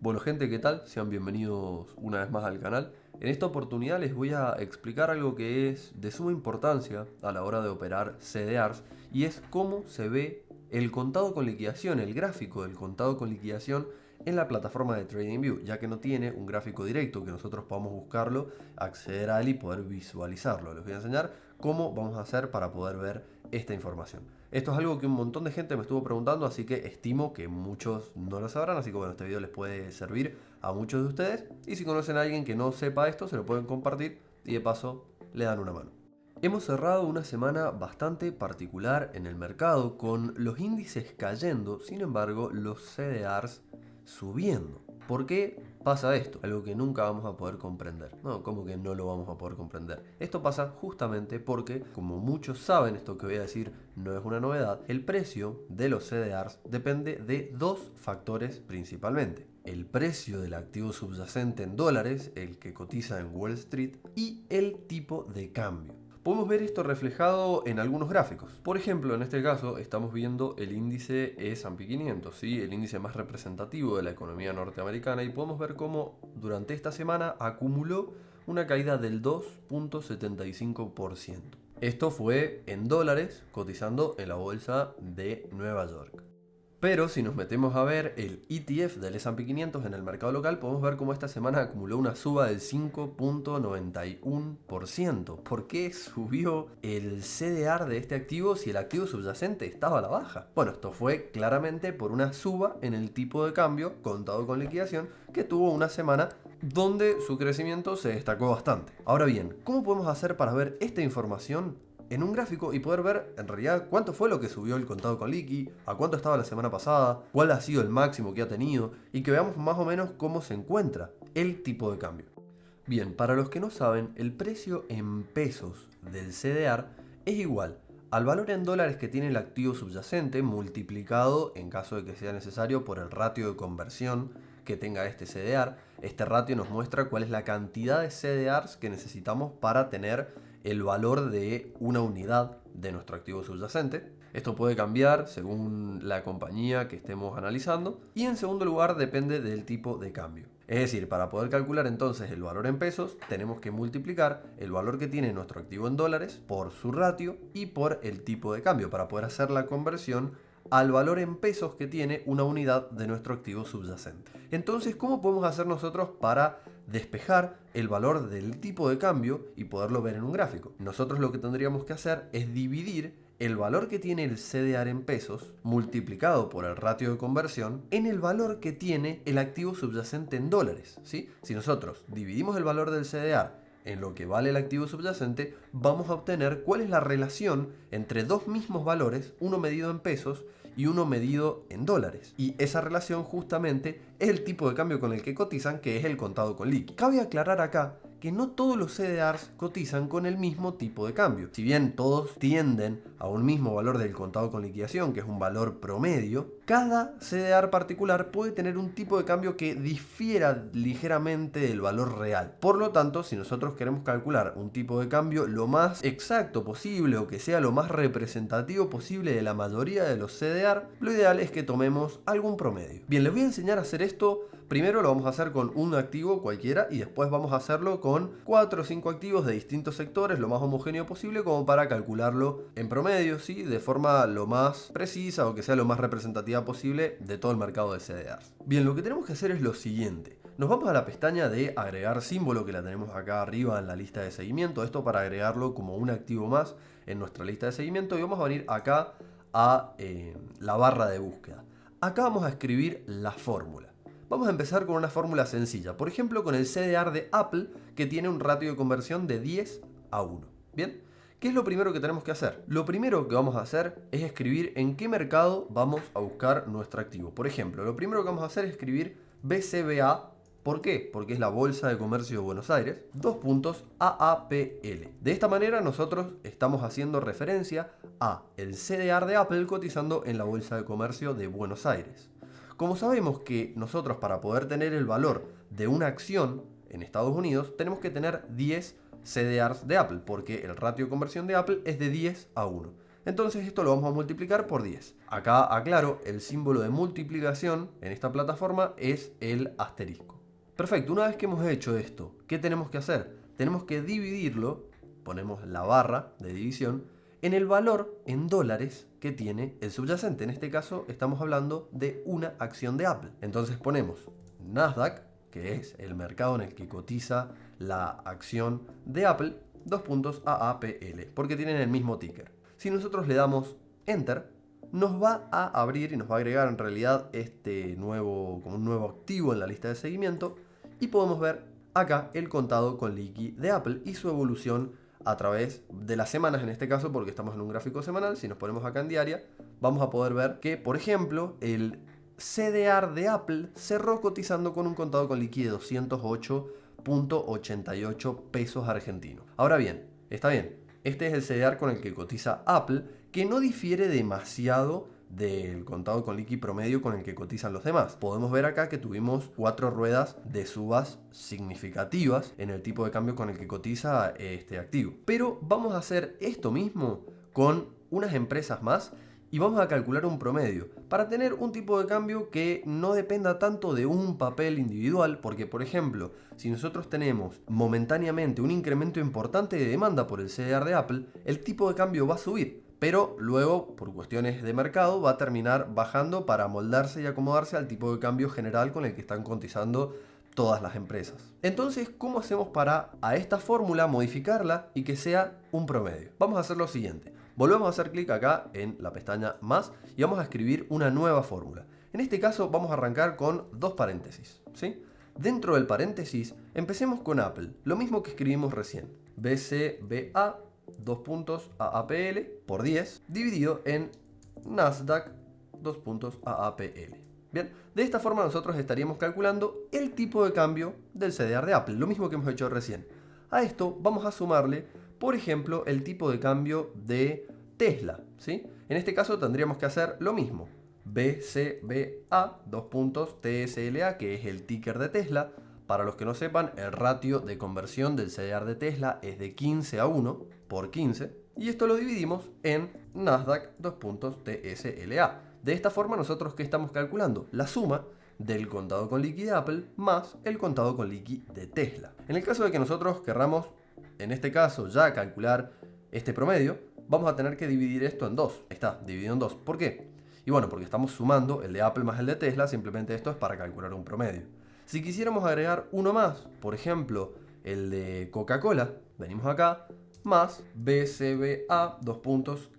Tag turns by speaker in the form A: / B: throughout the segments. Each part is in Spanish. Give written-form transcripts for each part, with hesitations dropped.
A: Bueno gente, ¿qué tal? Sean bienvenidos una vez más al canal. En esta oportunidad les voy a explicar algo que es de suma importancia a la hora de operar CDRs y es cómo se ve el contado con liquidación, el gráfico del contado con liquidación en la plataforma de TradingView, ya que no tiene un gráfico directo que nosotros podamos buscarlo, acceder a él y poder visualizarlo. Les voy a enseñar cómo vamos a hacer para poder ver esta información. Esto es algo que un montón de gente me estuvo preguntando, así que estimo que muchos no lo sabrán, así que bueno, este video les puede servir a muchos de ustedes y si conocen a alguien que no sepa esto, se lo pueden compartir y de paso le dan una mano. Hemos cerrado una semana bastante particular en el mercado con los índices cayendo, sin embargo los CDRs subiendo. ¿Por qué pasa esto? Algo que nunca vamos a poder comprender. No, ¿cómo que no lo vamos a poder comprender? Esto pasa justamente porque, como muchos saben, esto que voy a decir no es una novedad, el precio de los CDRs depende de dos factores principalmente. El precio del activo subyacente en dólares, el que cotiza en Wall Street, y el tipo de cambio. Podemos ver esto reflejado en algunos gráficos. Por ejemplo, en este caso estamos viendo el índice S&P 500, ¿sí? El índice más representativo de la economía norteamericana, y podemos ver cómo durante esta semana acumuló una caída del 2.75%. Esto fue en dólares cotizando en la bolsa de Nueva York. Pero si nos metemos a ver el ETF del S&P 500 en el mercado local, podemos ver cómo esta semana acumuló una suba del 5.91%. ¿Por qué subió el CDR de este activo si el activo subyacente estaba a la baja? Bueno, esto fue claramente por una suba en el tipo de cambio contado con liquidación que tuvo una semana donde su crecimiento se destacó bastante. Ahora bien, ¿cómo podemos hacer para ver esta información en un gráfico y poder ver en realidad cuánto fue lo que subió el contado con liqui, a cuánto estaba la semana pasada, cuál ha sido el máximo que ha tenido y que veamos más o menos cómo se encuentra el tipo de cambio? Bien, para los que no saben, el precio en pesos del CDR es igual al valor en dólares que tiene el activo subyacente multiplicado, en caso de que sea necesario, por el ratio de conversión que tenga este CDR. Este ratio nos muestra cuál es la cantidad de CDRs que necesitamos para tener el valor de una unidad de nuestro activo subyacente. Esto puede cambiar según la compañía que estemos analizando y en segundo lugar depende del tipo de cambio. Es decir, para poder calcular entonces el valor en pesos tenemos que multiplicar el valor que tiene nuestro activo en dólares por su ratio y por el tipo de cambio para poder hacer la conversión al valor en pesos que tiene una unidad de nuestro activo subyacente. Entonces, ¿cómo podemos hacer nosotros para despejar el valor del tipo de cambio y poderlo ver en un gráfico? Nosotros lo que tendríamos que hacer es dividir el valor que tiene el CDR en pesos multiplicado por el ratio de conversión en el valor que tiene el activo subyacente en dólares, ¿sí? Si nosotros dividimos el valor del CDR en lo que vale el activo subyacente, vamos a obtener cuál es la relación entre dos mismos valores, uno medido en pesos y uno medido en dólares. Y esa relación justamente es el tipo de cambio con el que cotizan, que es el contado con liqui. Cabe aclarar acá que no todos los CDRs cotizan con el mismo tipo de cambio. Si bien todos tienden a un mismo valor del contado con liquidación, que es un valor promedio, cada CDR particular puede tener un tipo de cambio que difiera ligeramente del valor real. Por lo tanto, si nosotros queremos calcular un tipo de cambio lo más exacto posible o que sea lo más representativo posible de la mayoría de los CDR, lo ideal es que tomemos algún promedio. Bien, les voy a enseñar a hacer esto. Primero lo vamos a hacer con un activo cualquiera y después vamos a hacerlo con 4 o 5 activos de distintos sectores, lo más homogéneo posible, como para calcularlo en promedio, ¿sí? De forma lo más precisa o que sea lo más representativa posible de todo el mercado de CDRs. Bien, lo que tenemos que hacer es lo siguiente. Nos vamos a la pestaña de agregar símbolo, que la tenemos acá arriba en la lista de seguimiento. Esto para agregarlo como un activo más en nuestra lista de seguimiento. Y vamos a venir acá a la barra de búsqueda. Acá vamos a escribir la fórmula. Vamos a empezar con una fórmula sencilla. Por ejemplo, con el CDR de Apple, que tiene un ratio de conversión de 10:1. ¿Bien? ¿Qué es lo primero que tenemos que hacer? Lo primero que vamos a hacer es escribir en qué mercado vamos a buscar nuestro activo. Por ejemplo, lo primero que vamos a hacer es escribir BCBA. ¿Por qué? Porque es la Bolsa de Comercio de Buenos Aires, AAPL. De esta manera nosotros estamos haciendo referencia a el CDR de Apple cotizando en la Bolsa de Comercio de Buenos Aires. Como sabemos que nosotros para poder tener el valor de una acción en Estados Unidos tenemos que tener 10 CDRs de Apple, porque el ratio de conversión de Apple es de 10:1. Entonces esto lo vamos a multiplicar por 10. Acá aclaro, el símbolo de multiplicación en esta plataforma es el asterisco. Perfecto, una vez que hemos hecho esto, ¿qué tenemos que hacer? Tenemos que dividirlo, ponemos la barra de división, en el valor en dólares que tiene el subyacente. En este caso estamos hablando de una acción de Apple. Entonces ponemos Nasdaq, que es el mercado en el que cotiza la acción de Apple, AAPL, porque tienen el mismo ticker. Si nosotros le damos Enter, nos va a abrir y nos va a agregar en realidad como un nuevo activo en la lista de seguimiento, y podemos ver acá el contado con liqui de Apple y su evolución a través de las semanas, en este caso porque estamos en un gráfico semanal. Si nos ponemos acá en diaria, vamos a poder ver que, por ejemplo, el CDR de Apple cerró cotizando con un contado con liqui de 208.88 pesos argentinos. Ahora bien, está bien, este es el CDR con el que cotiza Apple, que no difiere demasiado del contado con liqui promedio con el que cotizan los demás. Podemos ver acá que tuvimos 4 ruedas de subas significativas en el tipo de cambio con el que cotiza este activo. Pero vamos a hacer esto mismo con unas empresas más y vamos a calcular un promedio para tener un tipo de cambio que no dependa tanto de un papel individual, porque por ejemplo, si nosotros tenemos momentáneamente un incremento importante de demanda por el CDR de Apple, el tipo de cambio va a subir, pero luego por cuestiones de mercado va a terminar bajando para moldarse y acomodarse al tipo de cambio general con el que están cotizando todas las empresas. Entonces, ¿cómo hacemos para a esta fórmula modificarla y que sea un promedio? Vamos a hacer lo siguiente. Volvemos a hacer clic acá en la pestaña más y vamos a escribir una nueva fórmula. En este caso vamos a arrancar con 2 paréntesis, ¿sí? Dentro del paréntesis empecemos con Apple, lo mismo que escribimos recién. BCBA, AAPL por 10 dividido en Nasdaq, AAPL. Bien, de esta forma nosotros estaríamos calculando el tipo de cambio del CDR de Apple, lo mismo que hemos hecho recién. A esto vamos a sumarle, por ejemplo, el tipo de cambio de Tesla, ¿sí? En este caso tendríamos que hacer lo mismo. BCBA, TSLA, que es el ticker de Tesla. Para los que no sepan, el ratio de conversión del CDR de Tesla es de 15 a 1 por 15. Y esto lo dividimos en Nasdaq, TSLA. De esta forma nosotros, ¿qué estamos calculando? La suma del contado con liqui de Apple más el contado con liqui de Tesla. En el caso de que nosotros querramos, en este caso, ya calcular este promedio, vamos a tener que dividir esto en 2. Ahí está, dividido en 2. ¿Por qué? Y bueno, porque estamos sumando el de Apple más el de Tesla, simplemente esto es para calcular un promedio. Si quisiéramos agregar uno más, por ejemplo, el de Coca-Cola, venimos acá, más BCBA,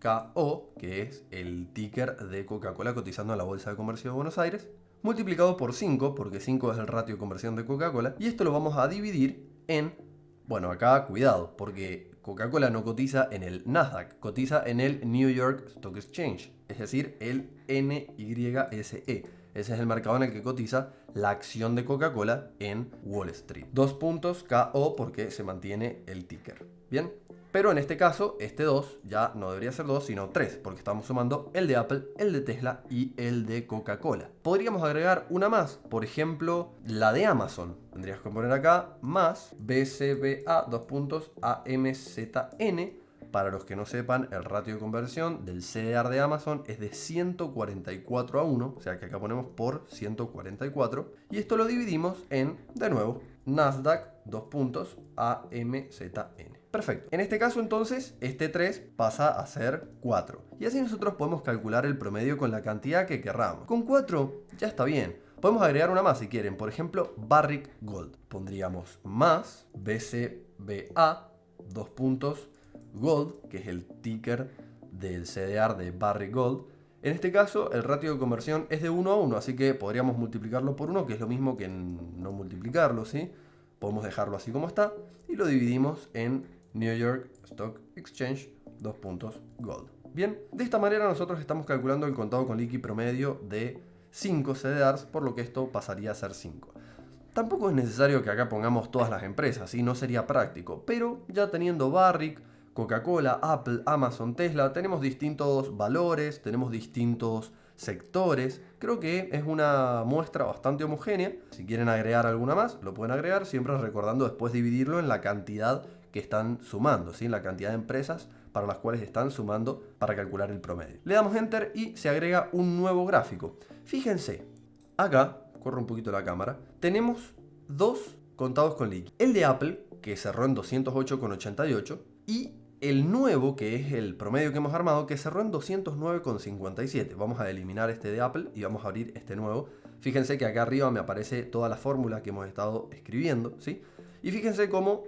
A: KO, que es el ticker de Coca-Cola cotizando en la Bolsa de Comercio de Buenos Aires, multiplicado por 5, porque 5 es el ratio de conversión de Coca-Cola, y esto lo vamos a dividir en, bueno, acá cuidado, porque Coca-Cola no cotiza en el Nasdaq, cotiza en el New York Stock Exchange, es decir, el NYSE. Ese es el mercado en el que cotiza la acción de Coca-Cola en Wall Street. 2 puntos KO porque se mantiene el ticker. Bien, pero en este caso, este 2 ya no debería ser 2, sino 3, porque estamos sumando el de Apple, el de Tesla y el de Coca-Cola. Podríamos agregar una más, por ejemplo, la de Amazon. Tendrías que poner acá más BCBA, AMZN. Para los que no sepan, el ratio de conversión del CDR de Amazon es de 144 a 1, o sea que acá ponemos por 144. Y esto lo dividimos en, de nuevo, Nasdaq, AMZN. Perfecto. En este caso entonces, este 3 pasa a ser 4. Y así nosotros podemos calcular el promedio con la cantidad que querramos. Con 4 ya está bien. Podemos agregar una más si quieren. Por ejemplo, Barrick Gold. Pondríamos más BCBA, Gold, que es el ticker del CDR de Barrick Gold. En este caso, el ratio de conversión es de 1 a 1, así que podríamos multiplicarlo por 1, que es lo mismo que no multiplicarlo, ¿sí? Podemos dejarlo así como está y lo dividimos en New York Stock Exchange, Gold. Bien, de esta manera nosotros estamos calculando el contado con liqui promedio de 5 CDRs, por lo que esto pasaría a ser 5. Tampoco es necesario que acá pongamos todas las empresas, ¿sí? No sería práctico, pero ya teniendo Barrick, Coca-Cola, Apple, Amazon, Tesla, tenemos distintos valores, tenemos distintos sectores. Creo que es una muestra bastante homogénea. Si quieren agregar alguna más, lo pueden agregar, siempre recordando después dividirlo en la cantidad que están sumando, ¿sí? La cantidad de empresas para las cuales están sumando para calcular el promedio. Le damos Enter y se agrega un nuevo gráfico. Fíjense, acá, corro un poquito la cámara, tenemos dos contados con liqui. El de Apple, que cerró en 208,88, y el nuevo, que es el promedio que hemos armado, que cerró en 209,57. Vamos a eliminar este de Apple y vamos a abrir este nuevo. Fíjense que acá arriba me aparece toda la fórmula que hemos estado escribiendo, ¿sí? Y fíjense cómo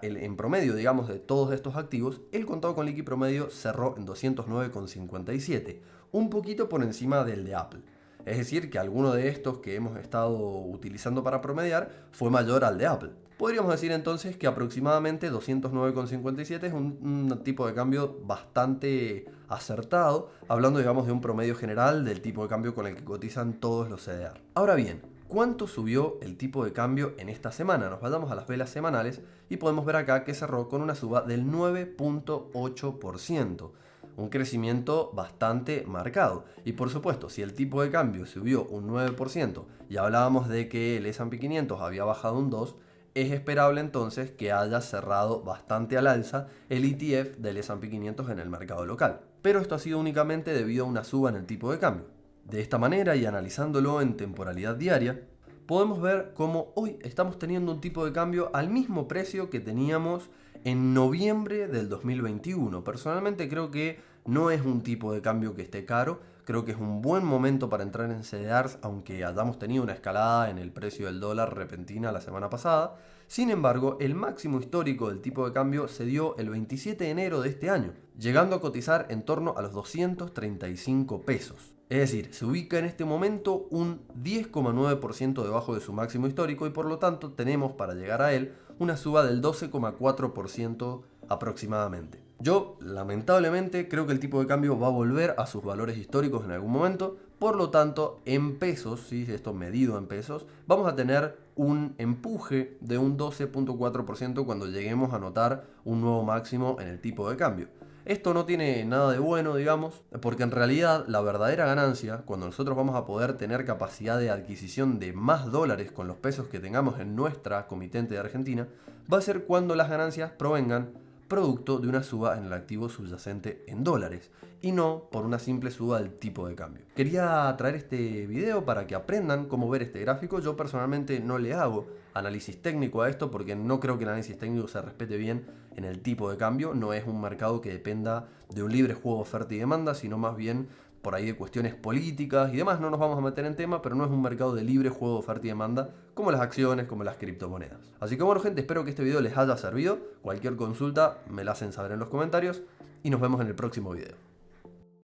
A: en promedio, digamos, de todos estos activos, el contado con liqui promedio cerró en 209,57, un poquito por encima del de Apple. Es decir, que alguno de estos que hemos estado utilizando para promediar fue mayor al de Apple. Podríamos decir entonces que aproximadamente 209,57 es un tipo de cambio bastante acertado, hablando, digamos, de un promedio general del tipo de cambio con el que cotizan todos los CDR. Ahora bien, ¿cuánto subió el tipo de cambio en esta semana? Nos vayamos a las velas semanales y podemos ver acá que cerró con una suba del 9,8%. Un crecimiento bastante marcado. Y por supuesto, si el tipo de cambio subió un 9% y hablábamos de que el S&P 500 había bajado un 2%, es esperable entonces que haya cerrado bastante al alza el ETF del S&P 500 en el mercado local. Pero esto ha sido únicamente debido a una suba en el tipo de cambio. De esta manera, y analizándolo en temporalidad diaria, podemos ver cómo hoy estamos teniendo un tipo de cambio al mismo precio que teníamos en noviembre del 2021. Personalmente creo que no es un tipo de cambio que esté caro. Creo que es un buen momento para entrar en CDRs, aunque hayamos tenido una escalada en el precio del dólar repentina la semana pasada. Sin embargo, el máximo histórico del tipo de cambio se dio el 27 de enero de este año, llegando a cotizar en torno a los 235 pesos. Es decir, se ubica en este momento un 10,9% debajo de su máximo histórico y por lo tanto tenemos para llegar a él una suba del 12,4% aproximadamente. Yo, lamentablemente, creo que el tipo de cambio va a volver a sus valores históricos en algún momento. Por lo tanto, en pesos, ¿sí? Esto medido en pesos, vamos a tener un empuje de un 12,4% cuando lleguemos a notar un nuevo máximo en el tipo de cambio. Esto no tiene nada de bueno, digamos, porque en realidad la verdadera ganancia, cuando nosotros vamos a poder tener capacidad de adquisición de más dólares con los pesos que tengamos en nuestra comitente de Argentina, va a ser cuando las ganancias provengan producto de una suba en el activo subyacente en dólares y no por una simple suba del tipo de cambio. Quería traer este video para que aprendan cómo ver este gráfico. Yo personalmente no le hago análisis técnico a esto porque no creo que el análisis técnico se respete bien en el tipo de cambio. No es un mercado que dependa de un libre juego de oferta y demanda, sino más bien por ahí de cuestiones políticas y demás. No nos vamos a meter en tema, pero no es un mercado de libre juego de oferta y demanda como las acciones, como las criptomonedas. Así que bueno, gente, espero que este video les haya servido. Cualquier consulta me la hacen saber en los comentarios y nos vemos en el próximo video.